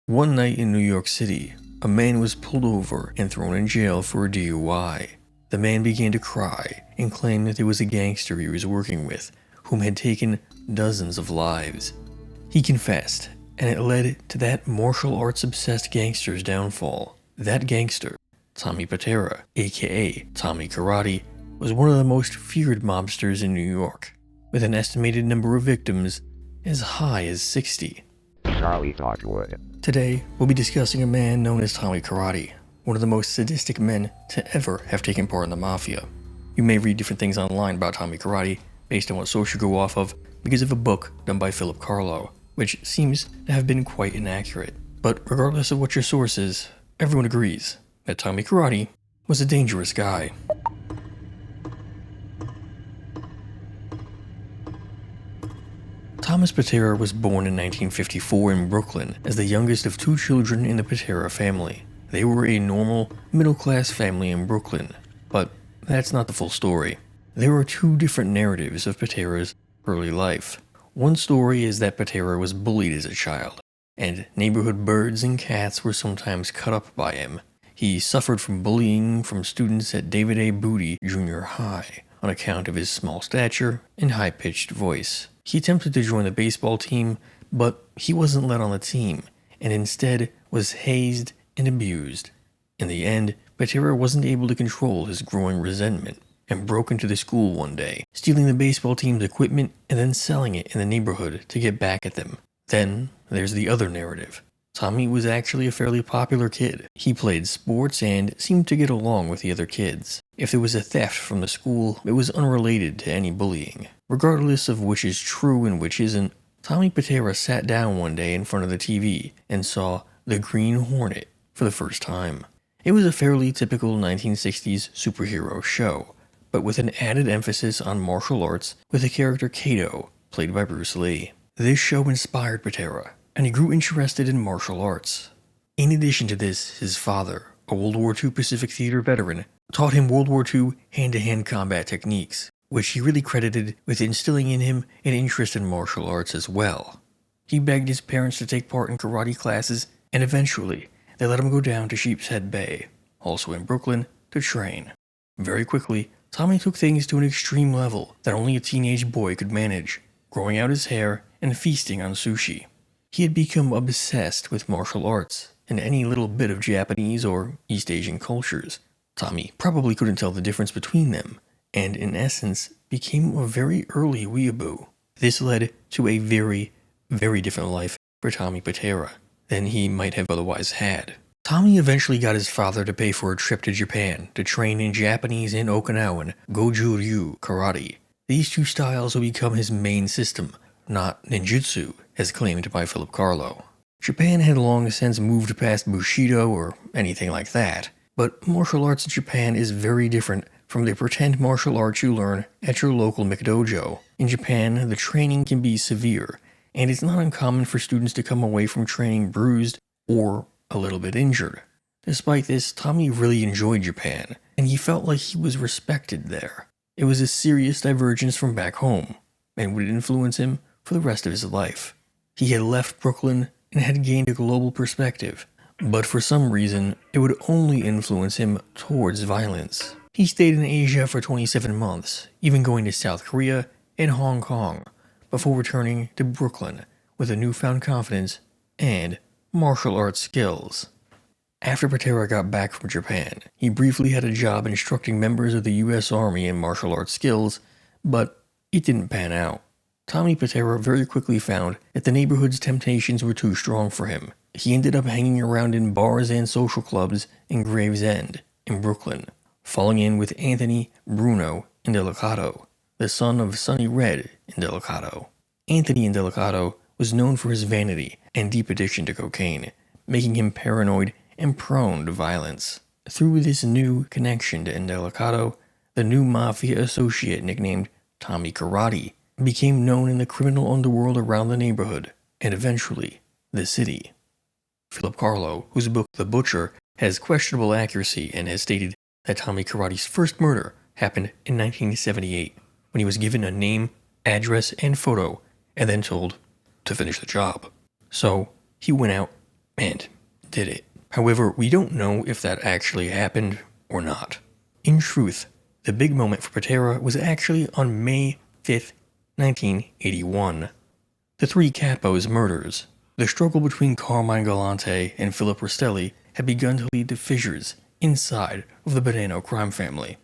One night in New York City, a man was pulled over and thrown in jail for a DUI. The man began to cry and claimed that there was a gangster he was working with whom had taken dozens of lives. He confessed, and it led to that martial arts obsessed gangster's downfall. That gangster, Tommy Pitera, aka Tommy Karate, was one of the most feared mobsters in New York, with an estimated number of victims as high as 60. Charlie Dogwood. Today, we'll be discussing a man known as Tommy Karate, one of the most sadistic men to ever have taken part in the Mafia. You may read different things online about Tommy Karate based on what source you go off of because of a book done by Philip Carlo, which seems to have been quite inaccurate. But regardless of what your source is, everyone agrees that Tommy Karate was a dangerous guy. Thomas Pitera was born in 1954 in Brooklyn as the youngest of two children in the Pitera family. They were a normal, middle-class family in Brooklyn, but that's not the full story. There are two different narratives of Pitera's early life. One story is that Pitera was bullied as a child, and neighborhood birds and cats were sometimes cut up by him. He suffered from bullying from students at David A. Booty Junior High on account of his small stature and high-pitched voice. He attempted to join the baseball team, but he wasn't let on the team, and instead was hazed and abused. In the end, Pitera wasn't able to control his growing resentment, and broke into the school one day, stealing the baseball team's equipment and then selling it in the neighborhood to get back at them. Then, there's the other narrative. Tommy was actually a fairly popular kid. He played sports and seemed to get along with the other kids. If there was a theft from the school, it was unrelated to any bullying. Regardless of which is true and which isn't, Tommy Pitera sat down one day in front of the TV and saw The Green Hornet for the first time. It was a fairly typical 1960s superhero show, but with an added emphasis on martial arts with the character Kato, played by Bruce Lee. This show inspired Pitera, and he grew interested in martial arts. In addition to this, his father, a World War II Pacific Theater veteran, taught him World War II hand-to-hand combat techniques, which he really credited with instilling in him an interest in martial arts as well. He begged his parents to take part in karate classes, and eventually, they let him go down to Sheepshead Bay, also in Brooklyn, to train. Very quickly, Tommy took things to an extreme level that only a teenage boy could manage, growing out his hair and feasting on sushi. He had become obsessed with martial arts and any little bit of Japanese or East Asian cultures. Tommy probably couldn't tell the difference between them, and in essence became a very early weeaboo. This led to a very, very different life for Tommy Pitera than he might have otherwise had. Tommy eventually got his father to pay for a trip to Japan to train in Japanese and Okinawan Goju-ryu karate. These two styles would become his main system, not ninjutsu, as claimed by Philip Carlo. Japan had long since moved past Bushido or anything like that, but martial arts in Japan is very different from the pretend martial arts you learn at your local McDojo. In Japan, the training can be severe, and it's not uncommon for students to come away from training bruised or a little bit injured. Despite this, Tommy really enjoyed Japan, and he felt like he was respected there. It was a serious divergence from back home, and would influence him for the rest of his life. He had left Brooklyn and had gained a global perspective, but for some reason, it would only influence him towards violence. He stayed in Asia for 27 months, even going to South Korea and Hong Kong, before returning to Brooklyn with a newfound confidence and martial arts skills. After Pitera got back from Japan, he briefly had a job instructing members of the US Army in martial arts skills, but it didn't pan out. Tommy Pitera very quickly found that the neighborhood's temptations were too strong for him. He ended up hanging around in bars and social clubs in Gravesend, in Brooklyn, falling in with Anthony Bruno Indelicato, the son of Sonny Red Indelicato. Anthony Indelicato was known for his vanity and deep addiction to cocaine, making him paranoid and prone to violence. Through this new connection to Indelicato, the new Mafia associate nicknamed Tommy Karate became known in the criminal underworld around the neighborhood, and eventually, the city. Philip Carlo, whose book The Butcher has questionable accuracy and has stated that Tommy Karate's first murder happened in 1978, when he was given a name, address, and photo, and then told to finish the job. So, he went out And did it. However, we don't know if that actually happened or not. In truth, the big moment for Pitera was actually on May 5th, 1981. The three Capos murders. The struggle between Carmine Galante and Philip Rastelli had begun to lead to fissures inside of the Bonanno crime family.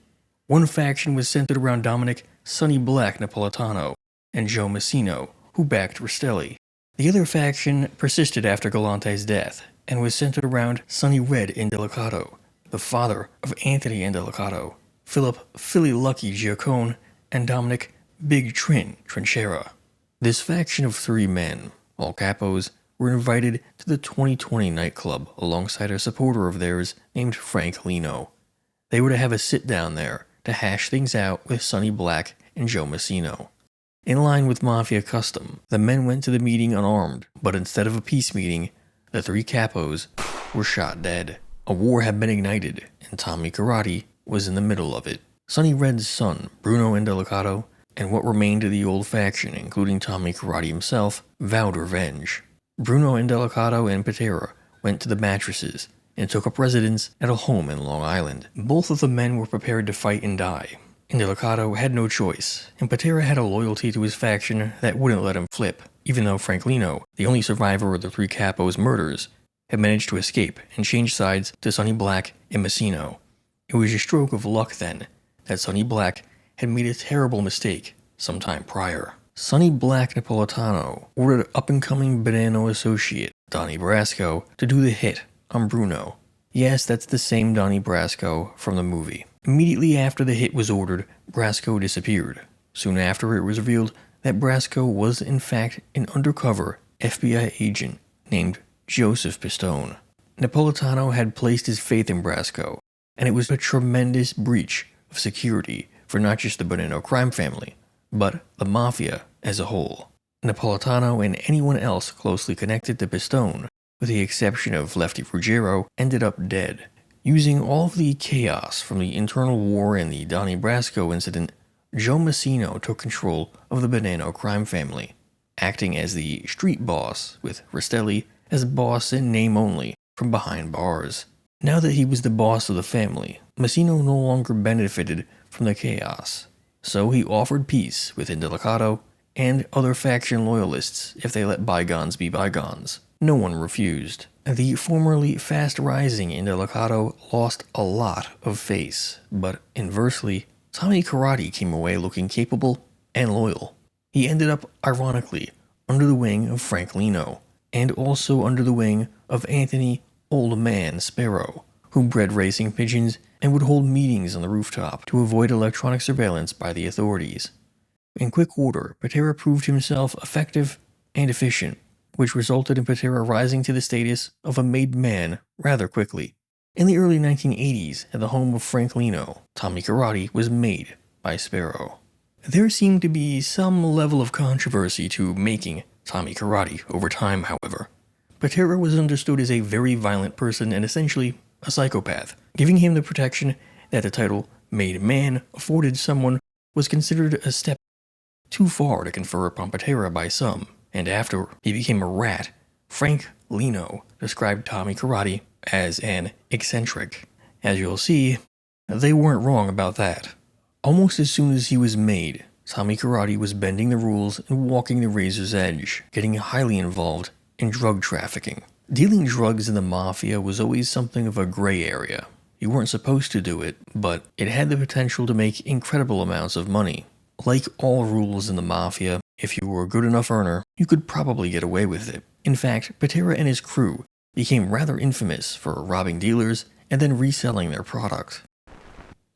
One faction was centered around Dominic Sonny Black Napolitano and Joe Massino, who backed Rastelli. The other faction persisted after Galante's death and was centered around Sonny Red Indelicato, the father of Anthony Indelicato, Philip Philly Lucky Giacone, and Dominic Big Trin Trinchera. This faction of three men, all capos, were invited to the 2020 nightclub alongside a supporter of theirs named Frank Lino. They were to have a sit-down there to hash things out with Sonny Black and Joe Massino. In line with Mafia custom, the men went to the meeting unarmed, but instead of a peace meeting, the three capos were shot dead. A war had been ignited, and Tommy Karate was in the middle of it. Sonny Red's son, Bruno Indelicato, and what remained of the old faction, including Tommy Karate himself, vowed revenge. Bruno Indelicato and Pitera went to the mattresses and took up residence at a home in Long Island. Both of the men were prepared to fight and die. Indelicato had no choice, and Pitera had a loyalty to his faction that wouldn't let him flip, even though Frank Lino, the only survivor of the three capos' murders, had managed to escape and change sides to Sonny Black and Massino. It was a stroke of luck then that Sonny Black had made a terrible mistake some time prior. Sonny Black Napolitano ordered up-and-coming Bonanno associate Donnie Brasco to do the hit on Bruno. Yes, that's the same Donnie Brasco from the movie. Immediately after the hit was ordered, Brasco disappeared. Soon after, it was revealed that Brasco was in fact an undercover FBI agent named Joseph Pistone. Napolitano had placed his faith in Brasco, and it was a tremendous breach of security for not just the Bonanno crime family, but the Mafia as a whole. Napolitano and anyone else closely connected to Pistone, with the exception of Lefty Ruggiero, ended up dead. Using all of the chaos from the internal war and the Donnie Brasco incident, Joe Massino took control of the Bonanno crime family, acting as the street boss, with Rastelli as boss in name only, from behind bars. Now that he was the boss of the family, Massino no longer benefited from the chaos, so he offered peace with Indelicato and other faction loyalists if they let bygones be bygones. No one refused. The formerly fast-rising Indelicato lost a lot of face, but inversely, Tommy Karate came away looking capable and loyal. He ended up, ironically, under the wing of Frank Lino, and also under the wing of Anthony Old Man Sparrow, who bred racing pigeons and would hold meetings on the rooftop to avoid electronic surveillance by the authorities. In quick order, Pitera proved himself effective and efficient, which resulted in Pitera rising to the status of a made man rather quickly. In the early 1980s, at the home of Frank Lino, Tommy Karate was made by Sparrow. There seemed to be some level of controversy to making Tommy Karate over time, however. Pitera was understood as a very violent person and essentially a psychopath. Giving him the protection that the title Made Man afforded someone was considered a step too far to confer upon Pitera by some, and after he became a rat, Frank Lino described Tommy Karate as an eccentric. As you'll see, they weren't wrong about that. Almost as soon as he was made, Tommy Karate was bending the rules and walking the razor's edge, getting highly involved in drug trafficking. Dealing drugs in the Mafia was always something of a gray area. You weren't supposed to do it, but it had the potential to make incredible amounts of money. Like all rules in the Mafia, if you were a good enough earner, you could probably get away with it. In fact, Pitera and his crew became rather infamous for robbing dealers and then reselling their product.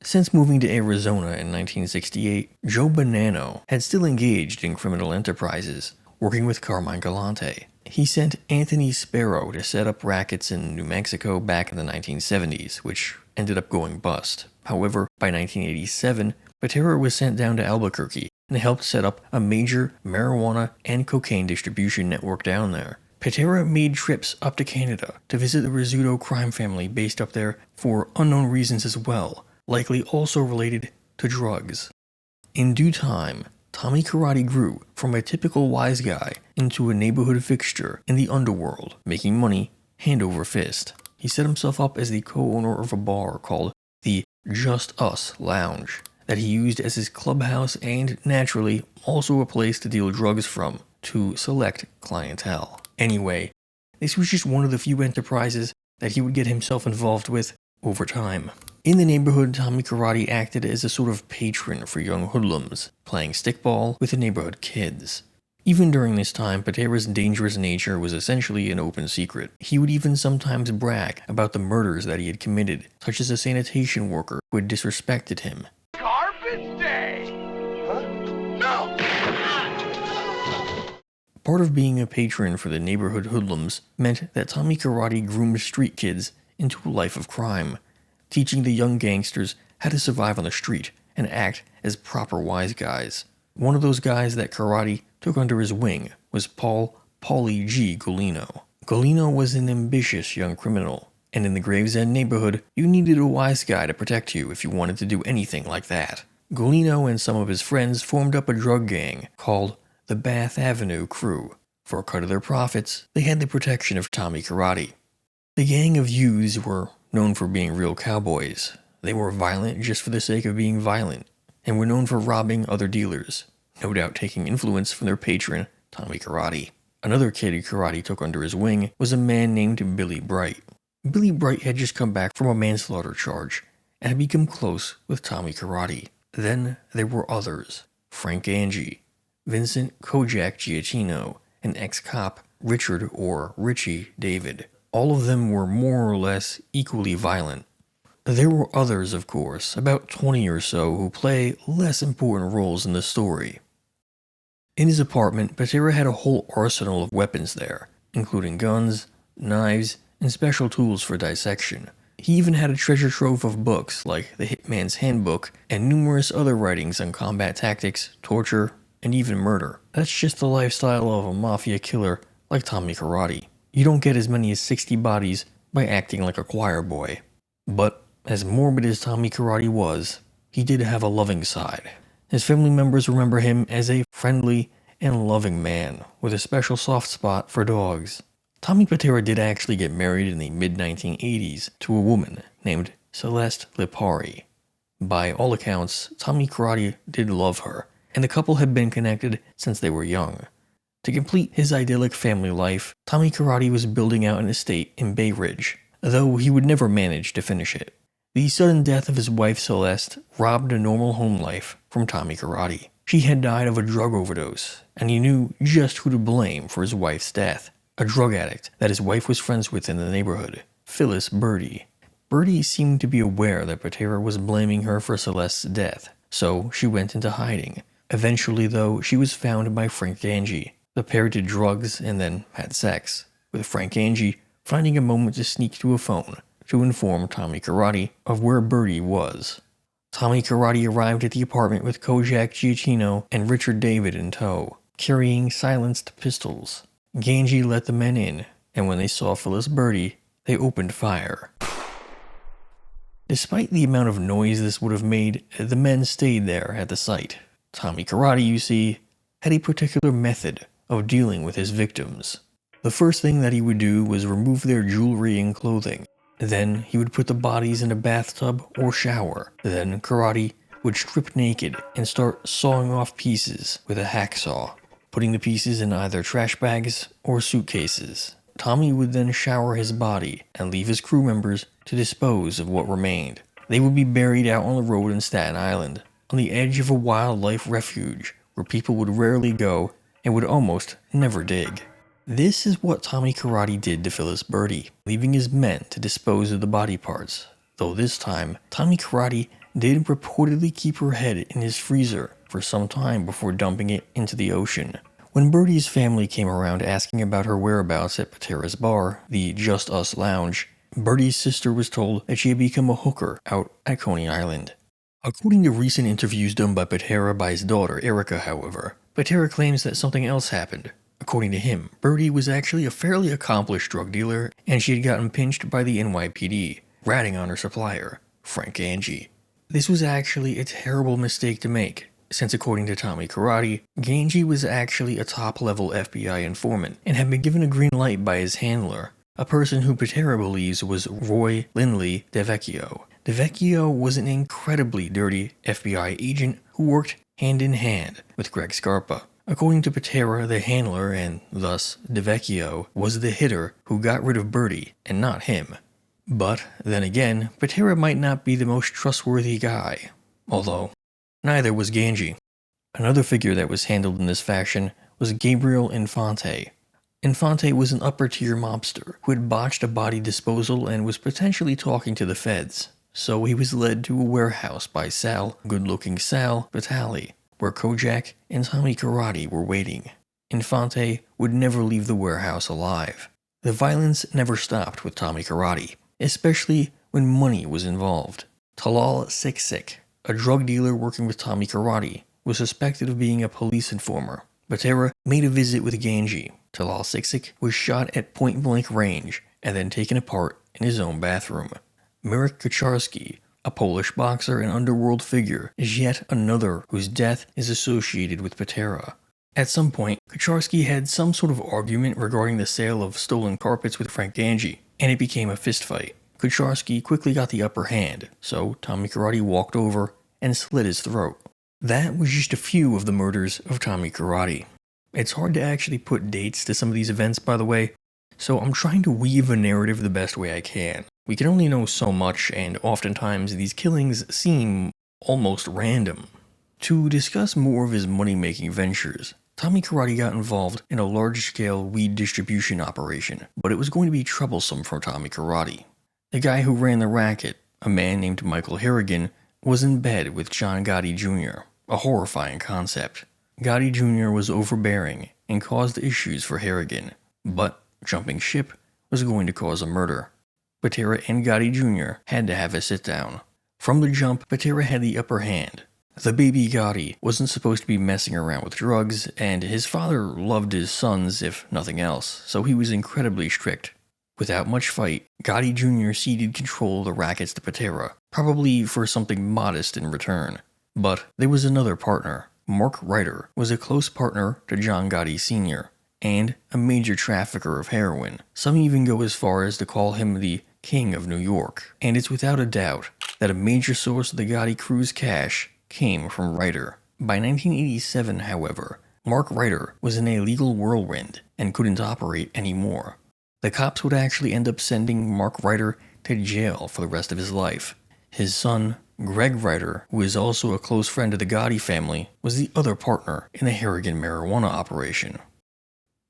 Since moving to Arizona in 1968, Joe Bonanno had still engaged in criminal enterprises, working with Carmine Galante. He sent Anthony Sparrow to set up rackets in New Mexico back in the 1970s, which ended up going bust. However, by 1987, Pitera was sent down to Albuquerque and helped set up a major marijuana and cocaine distribution network down there. Pitera made trips up to Canada to visit the Rizzuto crime family based up there for unknown reasons as well, likely also related to drugs. In due time, Tommy Karate grew from a typical wise guy into a neighborhood fixture in the underworld, making money hand over fist. He set himself up as the co-owner of a bar called the Just Us Lounge that he used as his clubhouse and, naturally, also a place to deal drugs from to select clientele. Anyway, this was just one of the few enterprises that he would get himself involved with over time. In the neighborhood, Tommy Karate acted as a sort of patron for young hoodlums, playing stickball with the neighborhood kids. Even during this time, Pitera's dangerous nature was essentially an open secret. He would even sometimes brag about the murders that he had committed, such as a sanitation worker who had disrespected him. Garbage day! Huh? No! Part of being a patron for the neighborhood hoodlums meant that Tommy Karate groomed street kids into a life of crime, teaching the young gangsters how to survive on the street and act as proper wise guys. One of those guys that Karate took under his wing was Paulie G. Golino. Golino was an ambitious young criminal, and in the Gravesend neighborhood, you needed a wise guy to protect you if you wanted to do anything like that. Golino and some of his friends formed up a drug gang called the Bath Avenue Crew. For a cut of their profits, they had the protection of Tommy Karate. The gang of youths were known for being real cowboys. They were violent just for the sake of being violent, and were known for robbing other dealers, no doubt taking influence from their patron, Tommy Karate. Another kid Karate took under his wing was a man named Billy Bright. Billy Bright had just come back from a manslaughter charge, and had become close with Tommy Karate. Then there were others: Frank Angie, Vincent Kojak Giacchino, and ex-cop Richard or Richie David. All of them were more or less equally violent. There were others, of course, about 20 or so, who play less important roles in the story. In his apartment, Pitera had a whole arsenal of weapons there, including guns, knives, and special tools for dissection. He even had a treasure trove of books like The Hitman's Handbook and numerous other writings on combat tactics, torture, and even murder. That's just the lifestyle of a mafia killer like Tommy Karate. You don't get as many as 60 bodies by acting like a choir boy. But as morbid as Tommy Karate was, he did have a loving side. His family members remember him as a friendly and loving man with a special soft spot for dogs. Tommy Pitera did actually get married in the mid-1980s to a woman named Celeste Lipari. By all accounts, Tommy Karate did love her, and the couple had been connected since they were young. To complete his idyllic family life, Tommy Karate was building out an estate in Bay Ridge, though he would never manage to finish it. The sudden death of his wife Celeste robbed a normal home life from Tommy Karate. She had died of a drug overdose, and he knew just who to blame for his wife's death: a drug addict that his wife was friends with in the neighborhood, Phyllis Birdie. Birdie seemed to be aware that Pitera was blaming her for Celeste's death, so she went into hiding. Eventually, though, she was found by Frank Angie. The pair did drugs and then had sex, with Frank Angie finding a moment to sneak to a phone to inform Tommy Karate of where Birdie was. Tommy Karate arrived at the apartment with Kojak Giacchino and Richard David in tow, carrying silenced pistols. Ganji let the men in, and when they saw Phyllis Birdie, they opened fire. Despite the amount of noise this would have made, the men stayed there at the site. Tommy Karate, you see, had a particular method of dealing with his victims. The first thing that he would do was remove their jewelry and clothing. Then he would put the bodies in a bathtub or shower. Then Karate would strip naked and start sawing off pieces with a hacksaw, putting the pieces in either trash bags or suitcases. Tommy would then shower his body and leave his crew members to dispose of what remained. They would be buried out on the road in Staten Island, on the edge of a wildlife refuge where people would rarely go and would almost never dig. This is what Tommy Karate did to Phyllis Birdie, leaving his men to dispose of the body parts, though this time, Tommy Karate did reportedly keep her head in his freezer for some time before dumping it into the ocean. When Birdie's family came around asking about her whereabouts at Pitera's bar, the Just Us Lounge, Birdie's sister was told that she had become a hooker out at Coney Island. According to recent interviews done by Pitera by his daughter Erica, however, Pitera claims that something else happened. According to him, Birdie was actually a fairly accomplished drug dealer, and she had gotten pinched by the NYPD, ratting on her supplier, Frank Angie. This was actually a terrible mistake to make, since according to Tommy Karate, Ganji was actually a top-level FBI informant and had been given a green light by his handler a person who Pitera believes was Roy Lindley DeVecchio. DeVecchio was an incredibly dirty FBI agent who worked hand in hand with Greg Scarpa. According to Pitera, the handler, and thus DeVecchio, was the hitter who got rid of Birdie, and not him. But then again, Pitera might not be the most trustworthy guy. Although, neither was Ganji. Another figure that was handled in this fashion was Gabriel Infante. Infante was an upper-tier mobster who had botched a body disposal and was potentially talking to the feds. So he was led to a warehouse by good-looking Sal Vitali, where Kojak and Tommy Karate were waiting. Infante would never leave the warehouse alive. The violence never stopped with Tommy Karate, especially when money was involved. Talal Siksik, a drug dealer working with Tommy Karate, was suspected of being a police informer. Pitera made a visit with Ganji. Talal Siksik was shot at point-blank range and then taken apart in his own bathroom. Marek Kucharski, a Polish boxer and underworld figure, is yet another whose death is associated with Pitera. At some point, Kucharski had some sort of argument regarding the sale of stolen carpets with Frank Ganji, and it became a fistfight. Kucharski quickly got the upper hand, so Tommy Karate walked over and slit his throat. That was just a few of the murders of Tommy Karate. It's hard to actually put dates to some of these events, by the way, so I'm trying to weave a narrative the best way I can. We can only know so much, and oftentimes these killings seem almost random. To discuss more of his money-making ventures, Tommy Karate got involved in a large-scale weed distribution operation, but it was going to be troublesome for Tommy Karate. The guy who ran the racket, a man named Michael Harrigan, was in bed with John Gotti Jr., a horrifying concept. Gotti Jr. was overbearing and caused issues for Harrigan, but jumping ship was going to cause a murder. Pitera and Gotti Jr. had to have a sit-down. From the jump, Pitera had the upper hand. The baby Gotti wasn't supposed to be messing around with drugs, and his father loved his sons if nothing else, so he was incredibly strict. Without much fight, Gotti Jr. ceded control of the rackets to Pitera, probably for something modest in return. But there was another partner. Mark Ryder was a close partner to John Gotti Sr., and a major trafficker of heroin. Some even go as far as to call him the King of New York. And it's without a doubt that a major source of the Gotti crew's cash came from Ryder. By 1987, however, Mark Ryder was in a legal whirlwind and couldn't operate anymore. The cops would actually end up sending Mark Ryder to jail for the rest of his life. His son, Greg Ryder, who is also a close friend of the Gotti family, was the other partner in the Harrigan marijuana operation.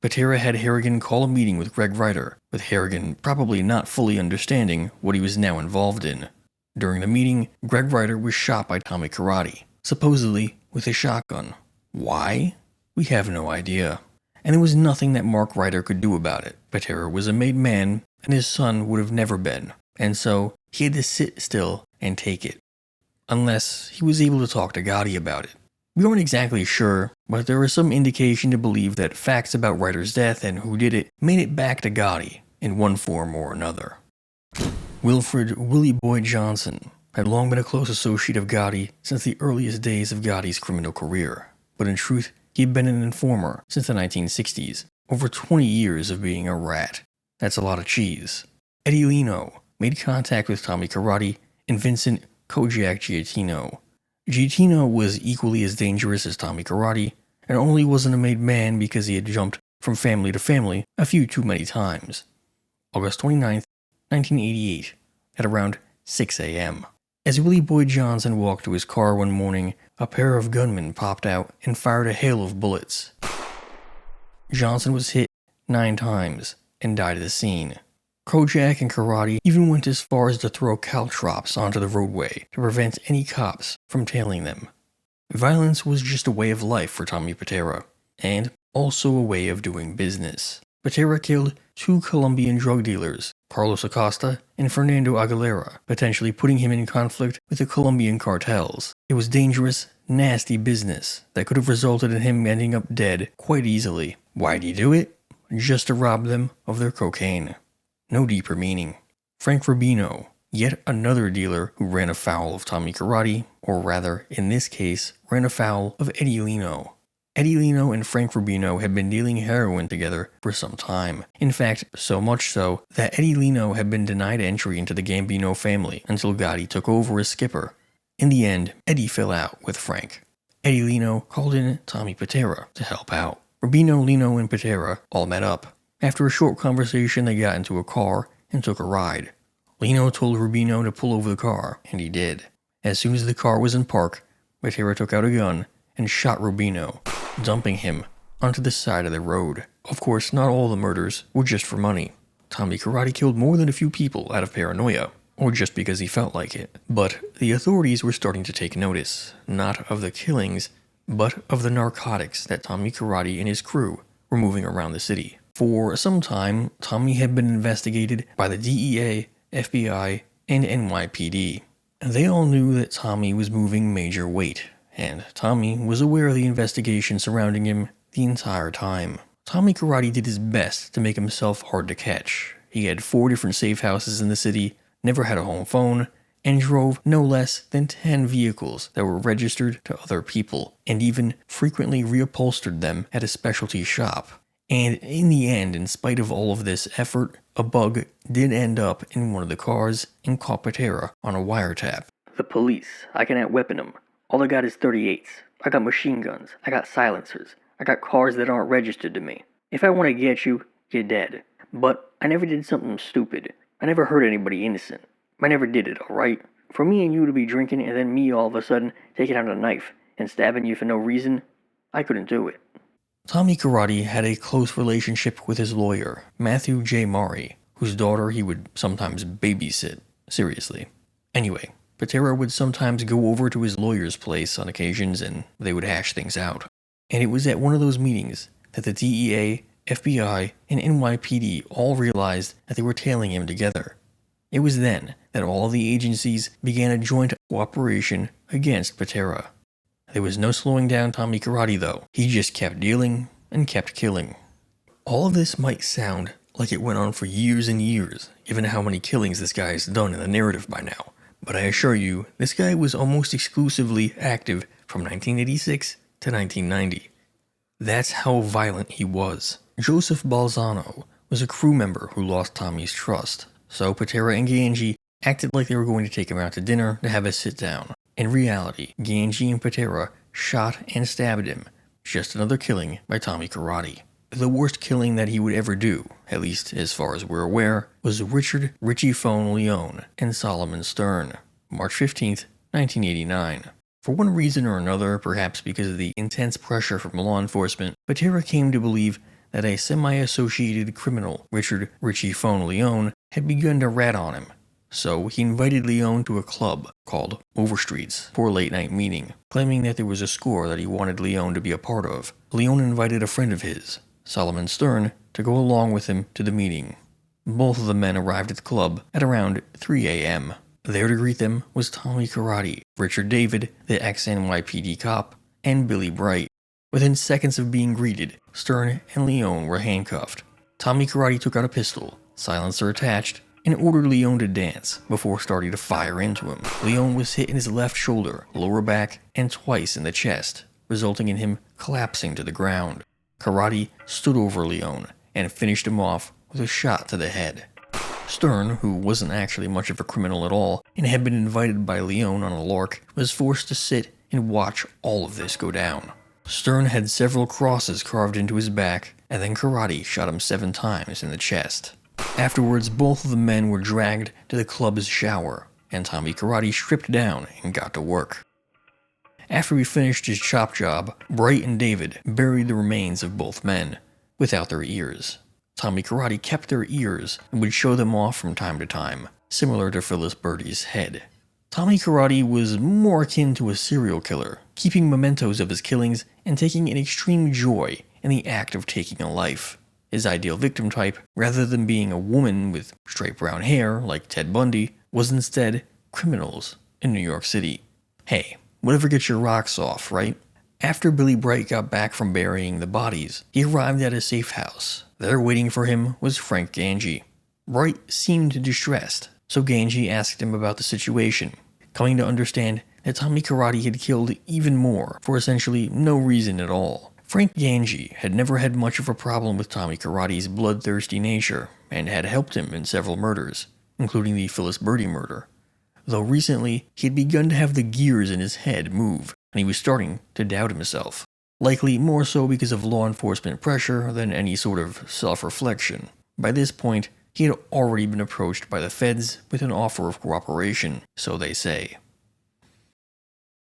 Pitera had Harrigan call a meeting with Greg Ryder, with Harrigan probably not fully understanding what he was now involved in. During the meeting, Greg Ryder was shot by Tommy Karate, supposedly with a shotgun. Why? We have no idea. And there was nothing that Mark Ryder could do about it. Pitera was a made man, and his son would have never been, and so he had to sit still and take it. Unless he was able to talk to Gotti about it. We aren't exactly sure, but there is some indication to believe that facts about Ryder's death and who did it made it back to Gotti in one form or another. Wilfred Willie Boy Johnson had long been a close associate of Gotti since the earliest days of Gotti's criminal career, but in truth, he had been an informer since the 1960s, over 20 years of being a rat. That's a lot of cheese. Eddie Leno made contact with Tommy Karate and Vincent Kojak Giattino. Giattino was equally as dangerous as Tommy Karate, and only wasn't a made man because he had jumped from family to family a few too many times. August 29th, 1988, at around 6 a.m. As Willie Boy Johnson walked to his car one morning, a pair of gunmen popped out and fired a hail of bullets. Johnson was hit 9 times and died at the scene. Kojak and Karate even went as far as to throw caltrops onto the roadway to prevent any cops from tailing them. Violence was just a way of life for Tommy Pitera, and also a way of doing business. Pitera killed 2 Colombian drug dealers, Carlos Acosta and Fernando Aguilera, potentially putting him in conflict with the Colombian cartels. It was dangerous, nasty business that could have resulted in him ending up dead quite easily. Why'd he do it? Just to rob them of their cocaine. No deeper meaning. Frank Rubino, yet another dealer who ran afoul of Tommy Karate, or rather, in this case, ran afoul of Eddie Leno. Eddie Lino and Frank Rubino had been dealing heroin together for some time. In fact, so much so that Eddie Lino had been denied entry into the Gambino family until Gotti took over as skipper. In the end, Eddie fell out with Frank. Eddie Lino called in Tommy Pitera to help out. Rubino, Lino, and Pitera all met up. After a short conversation, they got into a car and took a ride. Lino told Rubino to pull over the car, and he did. As soon as the car was in park, Pitera took out a gun and shot Rubino, dumping him onto the side of the road. Of course, not all the murders were just for money. Tommy Karate killed more than a few people out of paranoia, or just because he felt like it. But the authorities were starting to take notice, not of the killings, but of the narcotics that Tommy Karate and his crew were moving around the city. For some time, Tommy had been investigated by the DEA, FBI, and NYPD. They all knew that Tommy was moving major weight, and Tommy was aware of the investigation surrounding him the entire time. Tommy Karate did his best to make himself hard to catch. He had 4 different safe houses in the city, never had a home phone, and drove no less than 10 vehicles that were registered to other people, and even frequently reupholstered them at a specialty shop. And in the end, in spite of all of this effort, a bug did end up in one of the cars and caught Pitera on a wiretap. The police, I can out-weapon them. All I got is 38s. I got machine guns. I got silencers. I got cars that aren't registered to me. If I want to get you, you're dead. But I never did something stupid. I never hurt anybody innocent. I never did it, alright? For me and you to be drinking and then me all of a sudden taking out a knife and stabbing you for no reason, I couldn't do it. Tommy Karate had a close relationship with his lawyer, Matthew J. Maury, whose daughter he would sometimes babysit. Seriously. Anyway, Pitera would sometimes go over to his lawyer's place on occasions and they would hash things out. And it was at one of those meetings that the DEA, FBI, and NYPD all realized that they were tailing him together. It was then that all of the agencies began a joint cooperation against Pitera. There was no slowing down Tommy Karate though. He just kept dealing and kept killing. All of this might sound like it went on for years and years, given how many killings this guy has done in the narrative by now. But I assure you, this guy was almost exclusively active from 1986 to 1990. That's how violent he was. Joseph Balzano was a crew member who lost Tommy's trust, so Pitera and Ganji acted like they were going to take him out to dinner to have a sit-down. In reality, Ganji and Pitera shot and stabbed him. Just another killing by Tommy Karate. The worst killing that he would ever do, at least as far as we're aware, was Richard Richie Phone Leone and Solomon Stern, March 15th, 1989. For one reason or another, perhaps because of the intense pressure from law enforcement, Pitera came to believe that a semi-associated criminal, Richard Richie Phone Leone, had begun to rat on him. So he invited Leone to a club called Overstreets for a late-night meeting, claiming that there was a score that he wanted Leone to be a part of. Leone invited a friend of his, Solomon Stern, to go along with him to the meeting. Both of the men arrived at the club at around 3 a.m. There to greet them was Tommy Karate, Richard David, the ex-NYPD cop, and Billy Bright. Within seconds of being greeted, Stern and Leone were handcuffed. Tommy Karate took out a pistol, silencer attached, and ordered Leone to dance before starting to fire into him. Leone was hit in his left shoulder, lower back, and twice in the chest, resulting in him collapsing to the ground. Karate stood over Leone and finished him off with a shot to the head. Stern, who wasn't actually much of a criminal at all and had been invited by Leone on a lark, was forced to sit and watch all of this go down. Stern had several crosses carved into his back, and then Karate shot him 7 times in the chest. Afterwards, both of the men were dragged to the club's shower, and Tommy Karate stripped down and got to work. After he finished his chop job, Bright and David buried the remains of both men, without their ears. Tommy Karate kept their ears and would show them off from time to time, similar to Phyllis Birdie's head. Tommy Karate was more akin to a serial killer, keeping mementos of his killings and taking an extreme joy in the act of taking a life. His ideal victim type, rather than being a woman with straight brown hair like Ted Bundy, was instead criminals in New York City. Hey, whatever gets your rocks off, right? After Billy Bright got back from burying the bodies, he arrived at a safe house. There waiting for him was Frank Ganji. Bright seemed distressed, so Ganji asked him about the situation, coming to understand that Tommy Karate had killed even more for essentially no reason at all. Frank Ganji had never had much of a problem with Tommy Karate's bloodthirsty nature and had helped him in several murders, including the Phyllis Birdie murder. Though recently, he had begun to have the gears in his head move, and he was starting to doubt himself. Likely more so because of law enforcement pressure than any sort of self-reflection. By this point, he had already been approached by the feds with an offer of cooperation, so they say.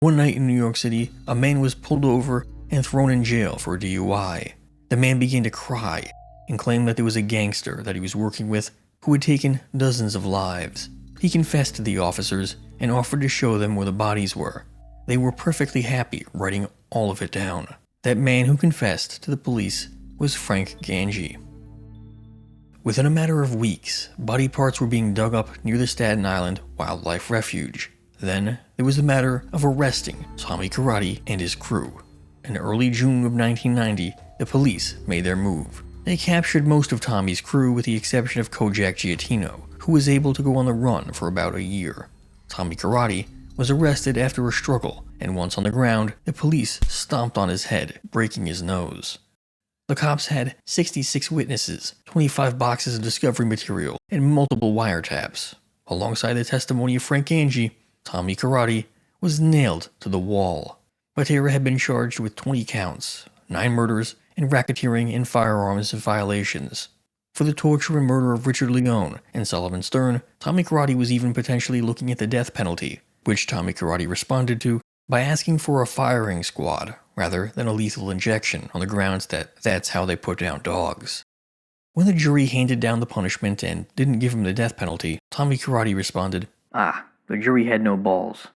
One night in New York City, a man was pulled over and thrown in jail for a DUI. The man began to cry and claimed that there was a gangster that he was working with who had taken dozens of lives. He confessed to the officers and offered to show them where the bodies were. They were perfectly happy writing all of it down. That man who confessed to the police was Frank Ganji. Within a matter of weeks, body parts were being dug up near the Staten Island Wildlife Refuge. Then, there was the matter of arresting Tommy Karate and his crew. In early June of 1990, the police made their move. They captured most of Tommy's crew with the exception of Kojak Giatino, who was able to go on the run for about a year. Tommy Karate was arrested after a struggle, and once on the ground, the police stomped on his head, breaking his nose. The cops had 66 witnesses, 25 boxes of discovery material, and multiple wiretaps. Alongside the testimony of Frank Ganji, Tommy Karate was nailed to the wall. Pitera had been charged with 20 counts, 9 murders, and racketeering and firearms violations. For the torture and murder of Richard Leone and Sullivan Stern, Tommy Karate was even potentially looking at the death penalty, which Tommy Karate responded to by asking for a firing squad rather than a lethal injection on the grounds that that's how they put down dogs. When the jury handed down the punishment and didn't give him the death penalty, Tommy Karate responded, The jury had no balls.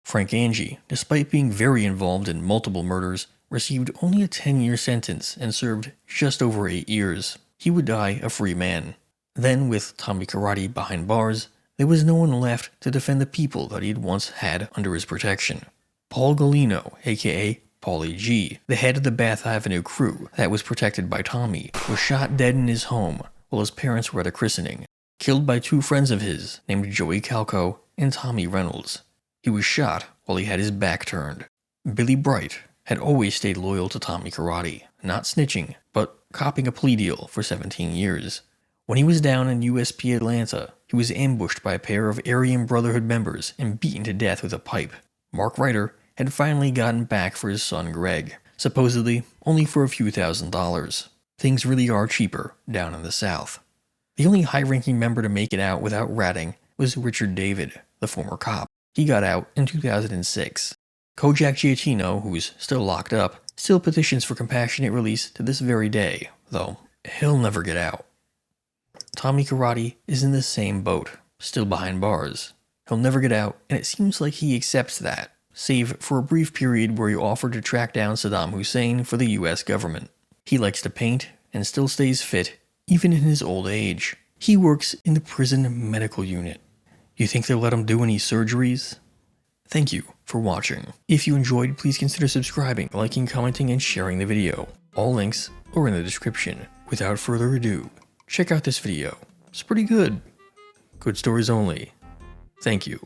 Frank Ganji, despite being very involved in multiple murders, received only a 10-year sentence and served just over 8 years. He would die a free man. Then, with Tommy Karate behind bars, there was no one left to defend the people that he had once had under his protection. Paul Galino, aka Paulie G, the head of the Bath Avenue crew that was protected by Tommy, was shot dead in his home while his parents were at a christening, killed by 2 friends of his named Joey Calco and Tommy Reynolds. He was shot while he had his back turned. Billy Bright had always stayed loyal to Tommy Karate, not snitching, but copping a plea deal for 17 years. When he was down in USP Atlanta, he was ambushed by a pair of Aryan Brotherhood members and beaten to death with a pipe. Mark Ryder had finally gotten back for his son Greg, supposedly only for a few $1,000s. Things really are cheaper down in the South. The only high-ranking member to make it out without ratting was Richard David, the former cop. He got out in 2006. Kojak Giatino, who is still locked up, still petitions for compassionate release to this very day, though he'll never get out. Tommy Karate is in the same boat, still behind bars. He'll never get out, and it seems like he accepts that, save for a brief period where he offered to track down Saddam Hussein for the US government. He likes to paint and still stays fit, even in his old age. He works in the prison medical unit. You think they'll let him do any surgeries? Thank you for watching. If you enjoyed, please consider subscribing, liking, commenting, and sharing the video. All links are in the description. Without further ado, check out this video. It's pretty good. Good stories only. Thank you.